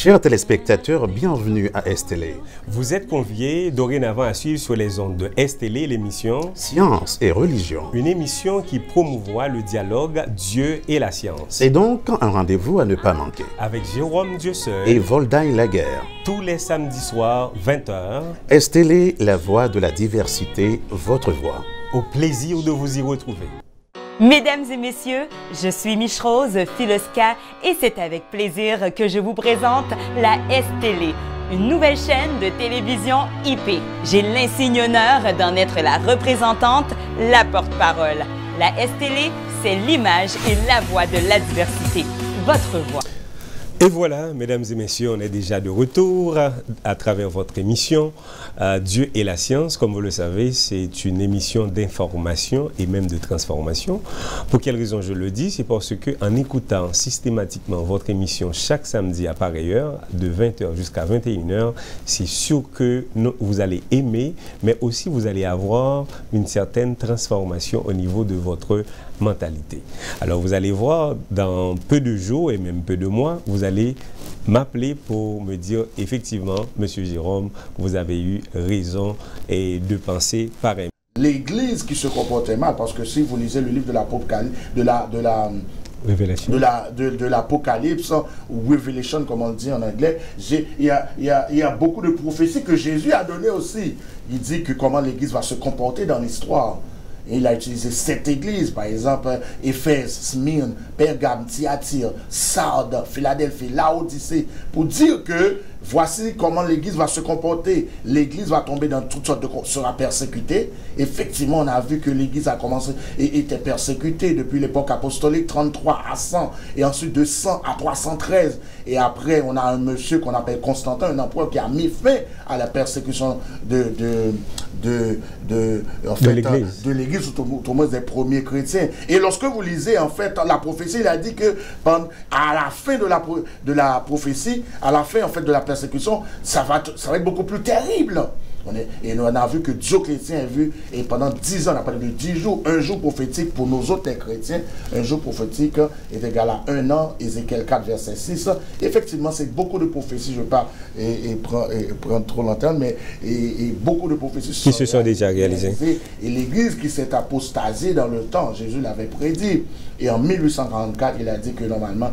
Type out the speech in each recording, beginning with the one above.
Chers téléspectateurs, bienvenue à STL. Vous êtes conviés dorénavant à suivre sur les ondes de STL l'émission Science et religion. Une émission qui promouvoit le dialogue Dieu et la science. C'est donc un rendez-vous à ne pas manquer. Avec Jérôme Dieuseul et Voldaï Laguerre. Tous les samedis soirs, 20h. STL, la voix de la diversité, votre voix. Au plaisir de vous y retrouver. Mesdames et messieurs, je suis Miche-Rose Filoska et c'est avec plaisir que je vous présente la STL, une nouvelle chaîne de télévision IP. J'ai l'insigne honneur d'en être la représentante, la porte-parole. La STL, c'est l'image et la voix de la diversité, votre voix. Et voilà, mesdames et messieurs, on est déjà de retour à travers votre émission Dieu et la science. Comme vous le savez, c'est une émission d'information et même de transformation. Pour quelle raison je le dis? C'est parce que en écoutant systématiquement votre émission chaque samedi à pareille heure, de 20h jusqu'à 21h, c'est sûr que vous allez aimer, mais aussi vous allez avoir une certaine transformation au niveau de votre mentalité. Alors vous allez voir, dans peu de jours et même peu de mois, vous allez m'appeler pour me dire effectivement, Monsieur Jérôme, vous avez eu raison et de penser pareil. L'Église qui se comportait mal, parce que si vous lisez le livre de l'Apocalypse, de l'Apocalypse, ou Revelation comme on le dit en anglais, il y a beaucoup de prophéties que Jésus a données aussi. Il dit que comment l'Église va se comporter dans l'histoire. Et il a utilisé 7 églises, par exemple, Éphèse, Smyrne, Pergame, Thyatire, Sardes, Philadelphie, Laodicée, pour dire que voici comment l'église va se comporter. L'église va tomber dans toutes sortes de... sera persécutée. Effectivement, on a vu que l'église a commencé et était persécutée depuis l'époque apostolique, 33 à 100, et ensuite de 100 à 313. Et après, on a un monsieur qu'on appelle Constantin, un empereur qui a mis fin à la persécution de l'église, au moins des premiers chrétiens. Et lorsque vous lisez, en fait, la prophétie, il a dit que à la fin de la prophétie, à la fin, en fait, de la persécution, ça va être beaucoup plus terrible. Et on a vu que Dioclétien a vu, et pendant 10 ans, on a parlé de 10 jours, un jour prophétique pour nos autres chrétiens, un jour prophétique est égal à 1 an, Ézéchiel 4, verset 6. Effectivement, c'est beaucoup de prophéties, je ne veux pas prendre trop longtemps, mais beaucoup de prophéties qui se sont déjà réalisées. Et l'Église qui s'est apostasée dans le temps, Jésus l'avait prédit. Et en 1844, il a dit que normalement,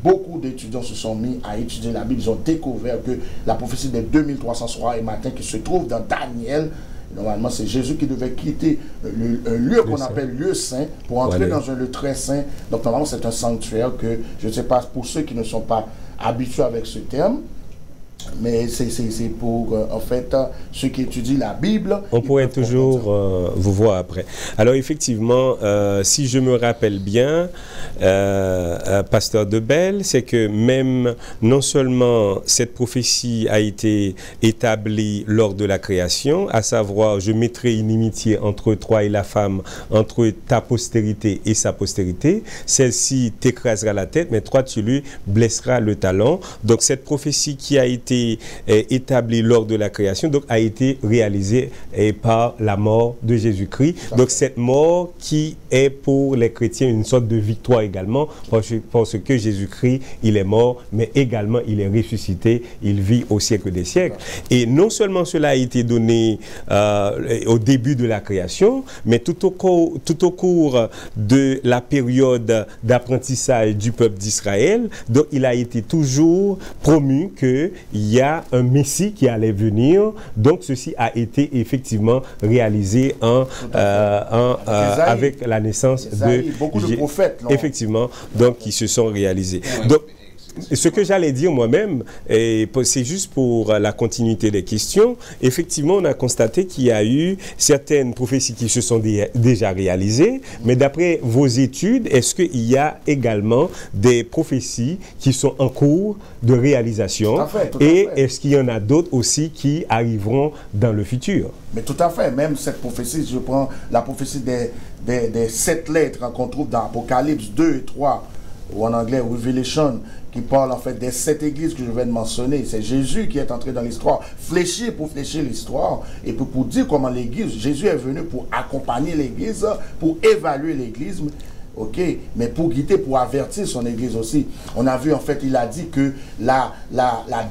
beaucoup d'étudiants se sont mis à étudier la Bible. Ils ont découvert que la prophétie des 2300 soirs et matins qui se trouve dans Daniel, normalement c'est Jésus qui devait quitter un lieu qu'on appelle lieu saint pour entrer dans un lieu très saint. Donc normalement c'est un sanctuaire que, je ne sais pas, pour ceux qui ne sont pas habitués avec ce terme, mais c'est pour, en fait, ceux qui étudient la Bible. On pourrait toujours vous voir après. Alors, effectivement, si je me rappelle bien, Pasteur Debelle, c'est que même, non seulement cette prophétie a été établie lors de la création, à savoir, je mettrai une inimitié entre toi et la femme, entre ta postérité et sa postérité, celle-ci t'écrasera la tête, mais toi, tu lui blesseras le talon. Donc, cette prophétie qui a été établi lors de la création, donc a été réalisé par la mort de Jésus-Christ. Donc cette mort qui est pour les chrétiens une sorte de victoire également, parce que Jésus-Christ, il est mort, mais également il est ressuscité, il vit au siècle des siècles. Et non seulement cela a été donné au début de la création, mais tout au cours de la période d'apprentissage du peuple d'Israël, donc il a été toujours promu qu'il y a un Messie qui allait venir, donc ceci a été effectivement réalisé avec la naissance de beaucoup de prophètes. Effectivement, donc qui se sont réalisés. Donc, ce que j'allais dire moi-même, c'est juste pour la continuité des questions. Effectivement, on a constaté qu'il y a eu certaines prophéties qui se sont déjà réalisées, mais d'après vos études, est-ce qu'il y a également des prophéties qui sont en cours de réalisation? Tout à fait. Et est-ce qu'il y en a d'autres aussi qui arriveront dans le futur? Mais tout à fait, même cette prophétie, je prends la prophétie des 7 lettres qu'on trouve dans Apocalypse 2 et 3, ou en anglais Revelation, qui parle en fait des 7 églises que je viens de mentionner. C'est Jésus qui est entré dans l'histoire, fléchir l'histoire, et pour dire comment l'église, Jésus est venu pour accompagner l'église, pour évaluer l'église, ok, mais pour guider, pour avertir son église aussi. On a vu, en fait, il a dit que la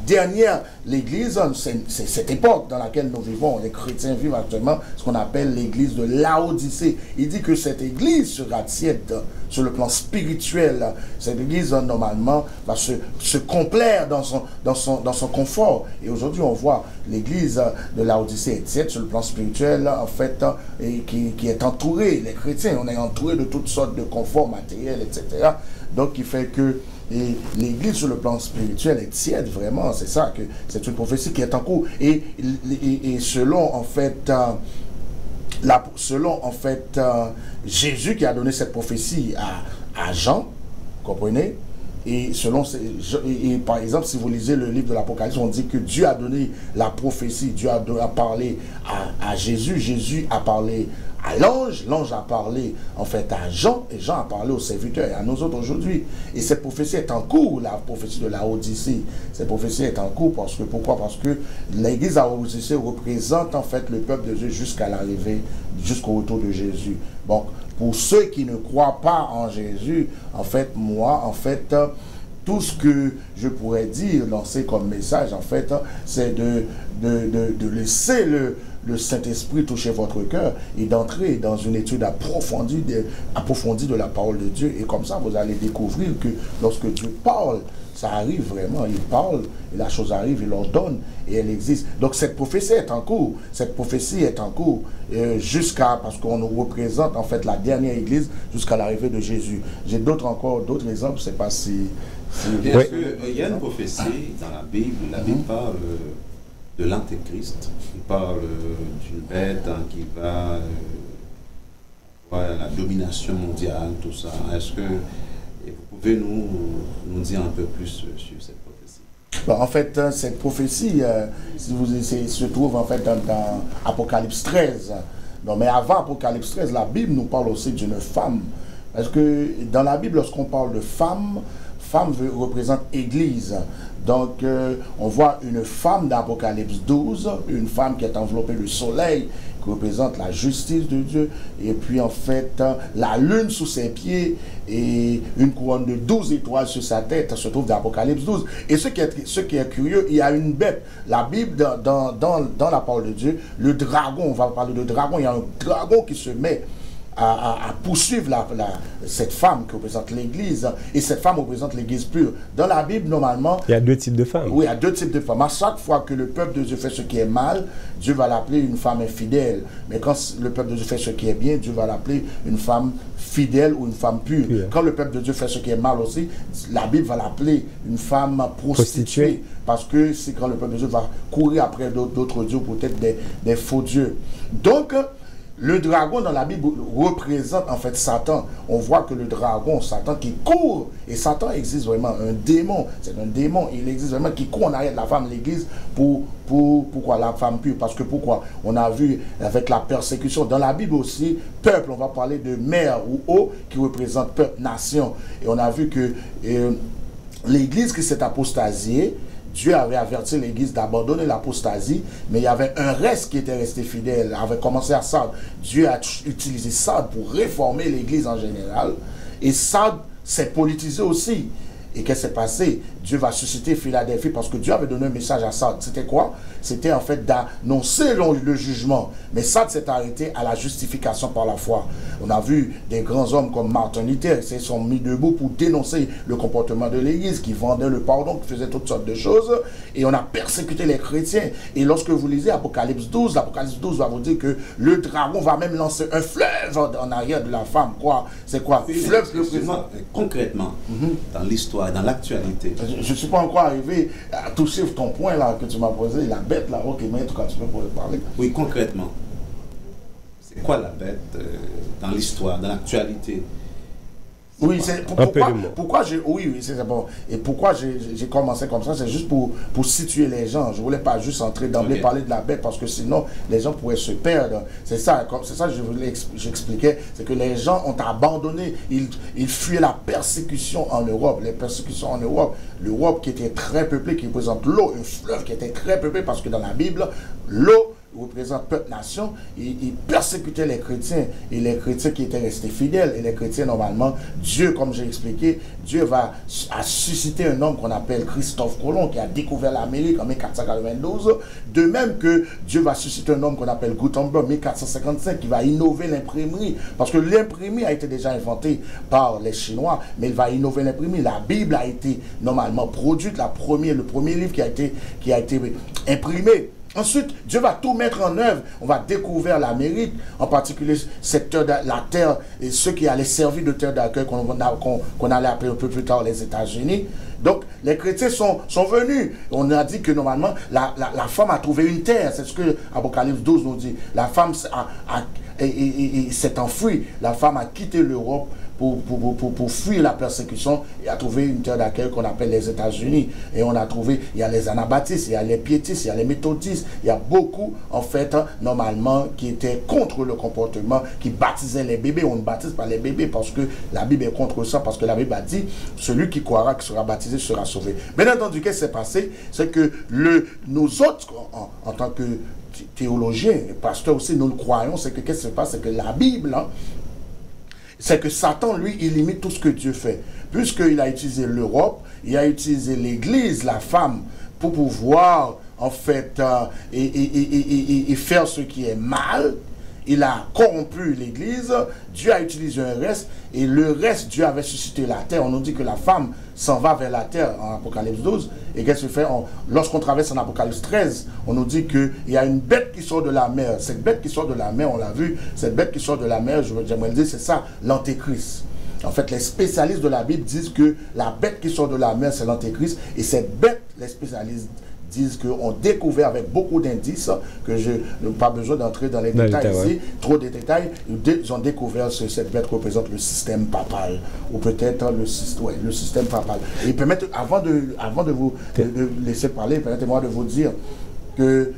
dernière, l'église, c'est cette époque dans laquelle nous vivons, les chrétiens vivent actuellement, ce qu'on appelle l'église de Laodicée. Il dit que cette église sera tiède sur le plan spirituel. Cette église, normalement, va se complaire dans son confort. Et aujourd'hui, on voit l'église de Laodicée est tiède sur le plan spirituel, en fait, et qui est entourée, les chrétiens, on est entouré de toutes sortes de confort matériel, etc. Donc, il fait que l'église sur le plan spirituel est tiède, vraiment. C'est ça, que c'est une prophétie qui est en cours. Et selon, en fait, Jésus qui a donné cette prophétie à Jean, comprenez? Et par exemple, si vous lisez le livre de l'Apocalypse, on dit que Dieu a donné la prophétie, Dieu a parlé à Jésus, Jésus a parlé à l'ange, l'ange a parlé en fait à Jean, et Jean a parlé aux serviteurs et à nous autres aujourd'hui. Et cette prophétie est en cours, la prophétie de la Odyssée. Cette prophétie est en cours parce que, pourquoi? Parce que l'église à Odyssée représente en fait le peuple de Dieu jusqu'à l'arrivée, jusqu'au retour de Jésus. Donc, pour ceux qui ne croient pas en Jésus, en fait, moi, en fait, tout ce que je pourrais dire, lancer comme message, en fait, c'est de laisser le Saint-Esprit toucher votre cœur et d'entrer dans une étude approfondie de la parole de Dieu. Et comme ça, vous allez découvrir que lorsque Dieu parle, ça arrive vraiment. Il parle et la chose arrive, il ordonne et elle existe. Donc cette prophétie est en cours. Cette prophétie est en cours parce qu'on nous représente en fait la dernière église jusqu'à l'arrivée de Jésus. J'ai encore d'autres exemples, je ne sais pas si... Est-ce qu'il y a une prophétie dans la Bible parle de l'Antéchrist, il parle d'une bête qui va la domination mondiale, tout ça. Est-ce que vous pouvez nous dire un peu plus sur cette prophétie? Bon, en fait, cette prophétie se trouve en fait dans Apocalypse 13. Non, mais avant Apocalypse 13, la Bible nous parle aussi d'une femme. Parce que dans la Bible, lorsqu'on parle de femme représente Église. Donc, on voit une femme d'Apocalypse 12, une femme qui est enveloppée de soleil, qui représente la justice de Dieu. Et puis, en fait, la lune sous ses pieds et une couronne de 12 étoiles sur sa tête se trouve dans Apocalypse 12. Et ce qui est curieux, il y a une bête. La Bible, dans la parole de Dieu, le dragon, on va parler de dragon, il y a un dragon qui se met à poursuivre cette femme qui représente l'Église, et cette femme représente l'Église pure. Dans la Bible, normalement... Il y a deux types de femmes. Oui, il y a deux types de femmes. À chaque fois que le peuple de Dieu fait ce qui est mal, Dieu va l'appeler une femme infidèle. Mais quand le peuple de Dieu fait ce qui est bien, Dieu va l'appeler une femme fidèle ou une femme pure. Oui. Quand le peuple de Dieu fait ce qui est mal aussi, la Bible va l'appeler une femme prostituée. Parce que c'est quand le peuple de Dieu va courir après d'autres dieux, peut-être des faux dieux. Donc... le dragon dans la Bible représente en fait Satan. On voit que le dragon, Satan qui court, et Satan existe vraiment, un démon, c'est un démon, il existe vraiment, qui court en arrière de la femme de l'Église pourquoi la femme pure? Parce que pourquoi? On a vu avec la persécution, dans la Bible aussi, peuple, on va parler de mère ou eau, qui représente peuple, nation. Et on a vu que l'Église qui s'est apostasiée, Dieu avait averti l'Église d'abandonner l'apostasie, mais il y avait un reste qui était resté fidèle, avait commencé à Sardes. Dieu a utilisé Sardes pour réformer l'Église en général, et Sardes s'est politisé aussi. Et qu'est-ce qui s'est passé? Dieu va susciter Philadelphie parce que Dieu avait donné un message à Sardes. C'était quoi? C'était en fait d'annoncer le jugement. Mais Sardes s'est arrêté à la justification par la foi. On a vu des grands hommes comme Martin Luther qui se sont mis debout pour dénoncer le comportement de l'Église, qui vendait le pardon, qui faisait toutes sortes de choses. Et on a persécuté les chrétiens. Et lorsque vous lisez Apocalypse 12, l'Apocalypse 12 va vous dire que le dragon va même lancer un fleuve en arrière de la femme. Quoi? C'est quoi? Fleuve concrètement, dans l'histoire, dans l'actualité. Je ne suis pas encore arrivé à toucher ton point là que tu m'as posé, la bête là, ok, mais quand tu peux parler. Oui, concrètement, c'est quoi la bête dans l'histoire, dans l'actualité? Oui, c'est pourquoi j'ai... Oui, c'est bon. Et pourquoi j'ai commencé comme ça, c'est juste pour situer les gens. Je ne voulais pas juste entrer d'emblée parler de la bête, parce que sinon, les gens pourraient se perdre. C'est ça que j'expliquais, c'est que les gens ont abandonné, ils fuyaient la persécution en Europe. Les persécutions en Europe, l'Europe qui était très peuplée, qui représente l'eau, un fleuve qui était très peuplé, parce que dans la Bible, l'eau représente peuple nation, il persécutait les chrétiens, et les chrétiens qui étaient restés fidèles, et les chrétiens normalement, Dieu, comme j'ai expliqué, Dieu a suscité un homme qu'on appelle Christophe Colomb, qui a découvert l'Amérique en 1492, de même que Dieu va susciter un homme qu'on appelle Gutenberg en 1455, qui va innover l'imprimerie, parce que l'imprimerie a été déjà inventée par les Chinois, mais il va innover l'imprimerie. La Bible a été normalement produite, le premier livre qui a été imprimé. Ensuite, Dieu va tout mettre en œuvre. On va découvrir l'Amérique, en particulier la terre, et ceux qui allaient servir de terre d'accueil, qu'on allait appeler un peu plus tard les États-Unis. Donc, les chrétiens sont venus. On a dit que normalement, la femme a trouvé une terre. C'est ce que Apocalypse 12 nous dit. La femme s'est enfuie. La femme a quitté l'Europe pour fuir la persécution et a trouvé une terre d'accueil qu'on appelle les États-Unis. Et on a trouvé, il y a les anabaptistes, il y a les piétistes, il y a les méthodistes, il y a beaucoup, en fait, normalement, qui étaient contre le comportement, qui baptisaient les bébés. On ne baptise pas les bébés parce que la Bible est contre ça, parce que la Bible a dit, celui qui croira, qui sera baptisé, sera sauvé. Bien entendu, qu'est-ce qui s'est passé? C'est que nous autres, en tant que théologiens, et pasteurs aussi, nous le croyons, c'est que qu'est-ce qui se passe? C'est que la Bible, hein, c'est que Satan, lui, il limite tout ce que Dieu fait. Puisqu'il a utilisé l'Europe, il a utilisé l'Église, la femme, pour pouvoir, en fait, et faire ce qui est mal. Il a corrompu l'Église, Dieu a utilisé un reste, et le reste, Dieu avait suscité la terre. On nous dit que la femme s'en va vers la terre en Apocalypse 12. Et qu'est-ce qu'il fait? Lorsqu'on traverse en Apocalypse 13, on nous dit qu'il y a une bête qui sort de la mer. Cette bête qui sort de la mer, on l'a vu, cette bête qui sort de la mer, j'aimerais le dire, c'est ça, l'Antéchrist. En fait, les spécialistes de la Bible disent que la bête qui sort de la mer, c'est l'Antéchrist. Et cette bête, les spécialistes disent qu'on découvert avec beaucoup d'indices, que je n'ai pas besoin d'entrer dans les détails ici, trop de détails, ils ont découvert que cette bête représente le système papal, ou peut-être le système papal. Et permettez, avant de vous laisser parler, permettez-moi de vous dire que,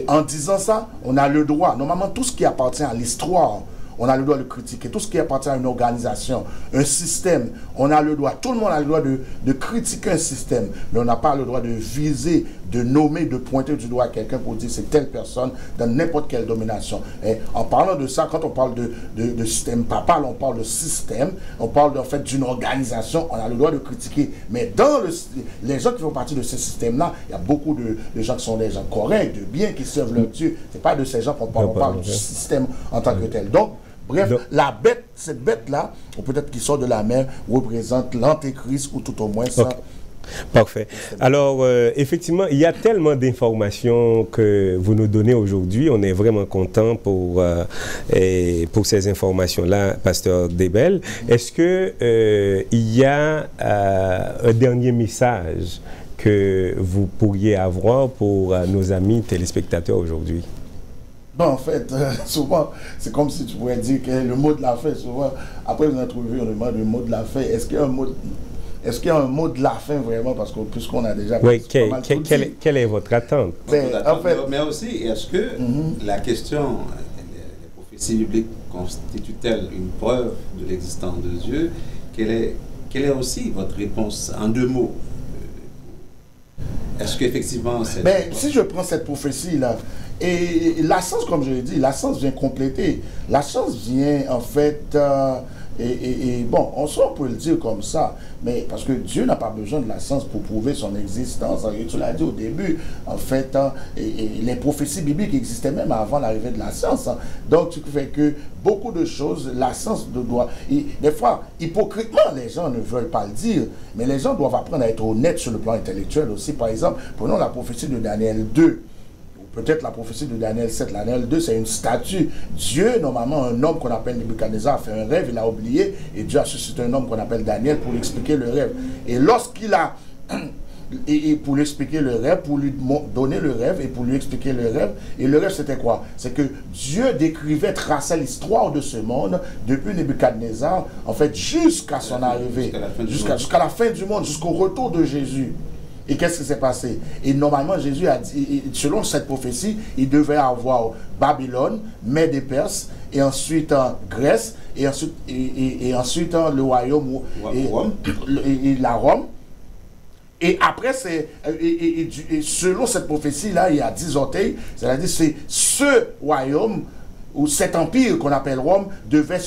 en disant ça, on a le droit, normalement tout ce qui appartient à l'histoire, on a le droit de critiquer. Tout ce qui appartient à une organisation, un système, on a le droit, tout le monde a le droit de critiquer un système, mais on n'a pas le droit de viser, de nommer, de pointer du doigt à quelqu'un pour dire c'est telle personne dans n'importe quelle domination. Et en parlant de ça, quand on parle de système papal, on parle de système, on parle en fait d'une organisation, on a le droit de critiquer. Mais dans les gens qui font partie de ce système-là, il y a beaucoup de gens qui sont des gens corrects, de bien, qui servent leur Dieu. Ce n'est pas de ces gens qu'on parle, on parle du système en tant que tel. Donc, bref, la bête, cette bête-là, ou peut-être qui sort de la mer, représente l'Antéchrist, ou tout au moins ça. Okay. Parfait. Alors, effectivement, il y a tellement d'informations que vous nous donnez aujourd'hui. On est vraiment content pour ces informations-là, Pasteur Debel. Est-ce qu'il y a un dernier message que vous pourriez avoir pour nos amis téléspectateurs aujourd'hui? Bon, en fait, souvent, c'est comme si tu pourrais dire que le mot de la fin, souvent, après vous avez trouvé, on demande le mot de la fin. Est-ce qu'il y a un mot... Est-ce qu'il y a un mot de la fin vraiment? Parce que puisqu'on a déjà... Oui, quelle est votre attente? En fait, mais aussi, est-ce que la question, les prophéties bibliques constituent-elles une preuve de l'existence de Dieu? Quelle est aussi votre réponse en deux mots? Est-ce qu'effectivement... Si je prends cette prophétie-là, et la science, comme je l'ai dit, la science vient compléter. La science vient, en fait... bon, on peut le dire comme ça, mais parce que Dieu n'a pas besoin de la science pour prouver son existence. Et tu l'as dit au début, en fait, les prophéties bibliques existaient même avant l'arrivée de la science. Donc, ce qui fait que beaucoup de choses, la science doit... Des fois, hypocritement, les gens ne veulent pas le dire, mais les gens doivent apprendre à être honnêtes sur le plan intellectuel aussi. Par exemple, prenons la prophétie de Daniel 2. Peut-être la prophétie de Daniel 7, Daniel 2, c'est une statue. Dieu, normalement, un homme qu'on appelle Nebuchadnezzar a fait un rêve, il a oublié, et Dieu a suscité un homme qu'on appelle Daniel pour lui expliquer le rêve. Et lorsqu'il a, pour lui expliquer le rêve, pour lui donner le rêve, et pour lui expliquer le rêve, et le rêve c'était quoi? C'est que Dieu décrivait, traçait l'histoire de ce monde, depuis Nebuchadnezzar, en fait, jusqu'à son arrivée, jusqu'à la fin du monde, jusqu'au retour de Jésus. Et qu'est-ce qui s'est passé? Et normalement, Jésus a dit, selon cette prophétie, il devait avoir Babylone, Mède et Perse, et ensuite Grèce, et ensuite le royaume, et la Rome. Et après, et selon cette prophétie-là, il y a 10 orteils, c'est-à-dire c'est ce royaume ou cet empire qu'on appelle Rome devait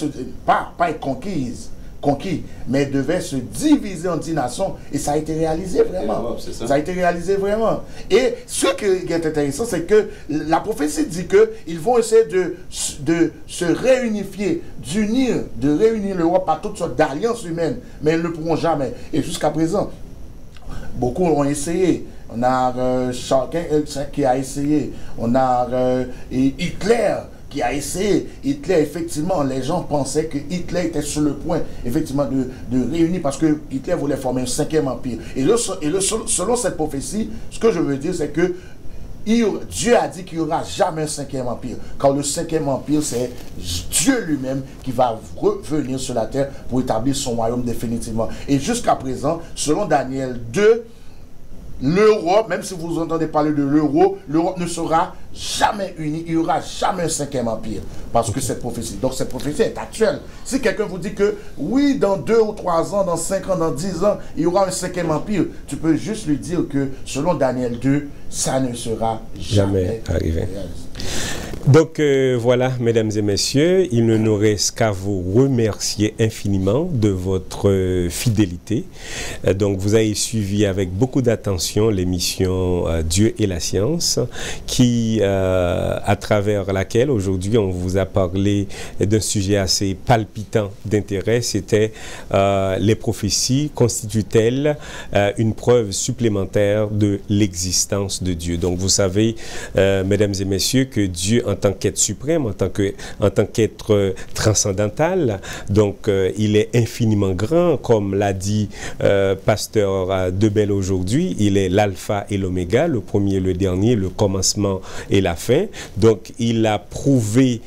pas être conquis, mais devait se diviser en 10 nations, et ça a été réalisé vraiment. Ça a été réalisé vraiment. Et ce qui est intéressant, c'est que la prophétie dit qu'ils vont essayer de se réunifier, de réunir l'Europe par toutes sortes d'alliances humaines, mais ils ne le pourront jamais. Et jusqu'à présent, beaucoup ont essayé. On a chacun qui a essayé. On a Hitler qui a essayé. Hitler, effectivement, les gens pensaient que Hitler était sur le point, effectivement, de réunir, parce que Hitler voulait former un 5e empire. Et selon cette prophétie, ce que je veux dire, c'est que Dieu a dit qu'il n'y aura jamais un 5e empire. Car le 5e empire, c'est Dieu lui-même qui va revenir sur la terre pour établir son royaume définitivement. Et jusqu'à présent, selon Daniel 2, l'Europe, même si vous entendez parler de l'Europe ne sera jamais unie, il n'y aura jamais un 5e empire, parce que cette prophétie, donc cette prophétie est actuelle. Si quelqu'un vous dit que oui, dans 2 ou 3 ans, dans 5 ans, dans 10 ans, il y aura un 5e empire, tu peux juste lui dire que selon Daniel 2, ça ne sera jamais arrivé. Donc voilà, mesdames et messieurs, il ne nous reste qu'à vous remercier infiniment de votre fidélité. Donc vous avez suivi avec beaucoup d'attention l'émission Dieu et la science, qui à travers laquelle aujourd'hui on vous a parlé d'un sujet assez palpitant d'intérêt. C'était les prophéties constituent-elles une preuve supplémentaire de l'existence de Dieu. Donc vous savez, mesdames et messieurs, que Dieu en tant qu'être suprême, en tant qu'être transcendantal, donc il est infiniment grand, comme l'a dit pasteur Debelle aujourd'hui. Il est l'alpha et l'oméga, le premier, le dernier, le commencement et la fin. Donc il a prouvé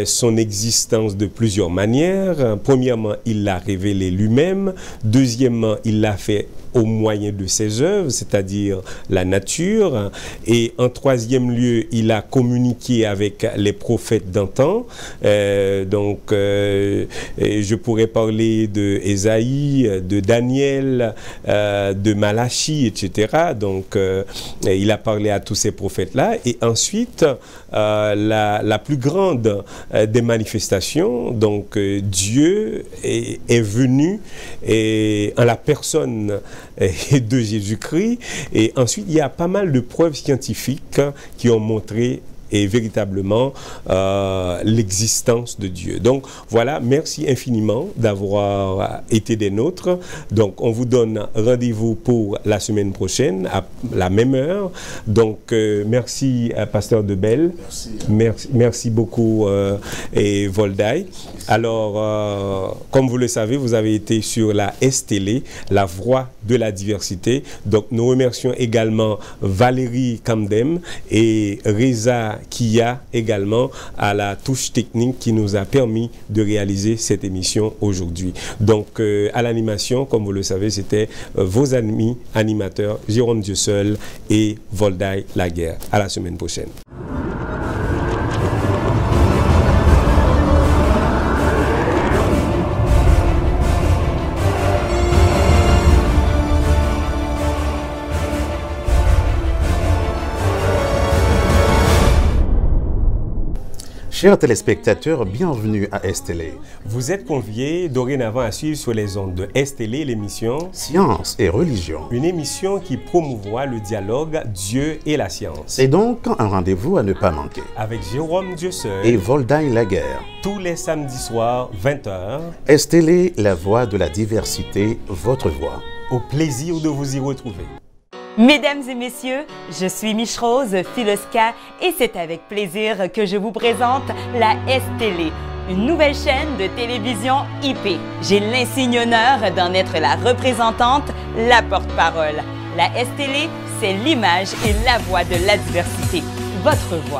son existence de plusieurs manières. Premièrement, il l'a révélé lui-même. Deuxièmement, il l'a fait au moyen de ses œuvres, c'est-à-dire la nature. Et en troisième lieu, il a communiqué avec les prophètes d'antan. Je pourrais parler de Ésaïe, de Daniel, de Malachie, etc. Donc, il a parlé à tous ces prophètes-là. Et ensuite, la plus grande des manifestations, donc Dieu est venu en la personne de Jésus-Christ. Et ensuite, il y a pas mal de preuves scientifiques qui ont montré véritablement l'existence de Dieu. Donc voilà, merci infiniment d'avoir été des nôtres. Donc on vous donne rendez-vous pour la semaine prochaine à la même heure. Donc merci pasteur Debelle. Merci beaucoup et Voldaï. Alors comme vous le savez, vous avez été sur la STL, la voix de la diversité. Donc nous remercions également Valérie Kamdem et Reza Kia également à la touche technique qui nous a permis de réaliser cette émission aujourd'hui. Donc à l'animation, comme vous le savez, c'était vos amis animateurs Jérôme Dieuseul et Voldaï Laguerre. À la semaine prochaine. Chers téléspectateurs, bienvenue à STL. Vous êtes conviés dorénavant à suivre sur les ondes de STL l'émission Science et religion. Une émission qui promouvoit le dialogue Dieu et la science. C'est donc un rendez-vous à ne pas manquer. Avec Jérôme Dieuseul et Voldaï Laguerre. Tous les samedis soirs, 20h. STL, la voix de la diversité, votre voix. Au plaisir de vous y retrouver. Mesdames et messieurs, je suis Miche-Rose Filoska et c'est avec plaisir que je vous présente la STL, une nouvelle chaîne de télévision IP. J'ai l'insigne honneur d'en être la représentante, la porte-parole. La STL, c'est l'image et la voix de la diversité, votre voix.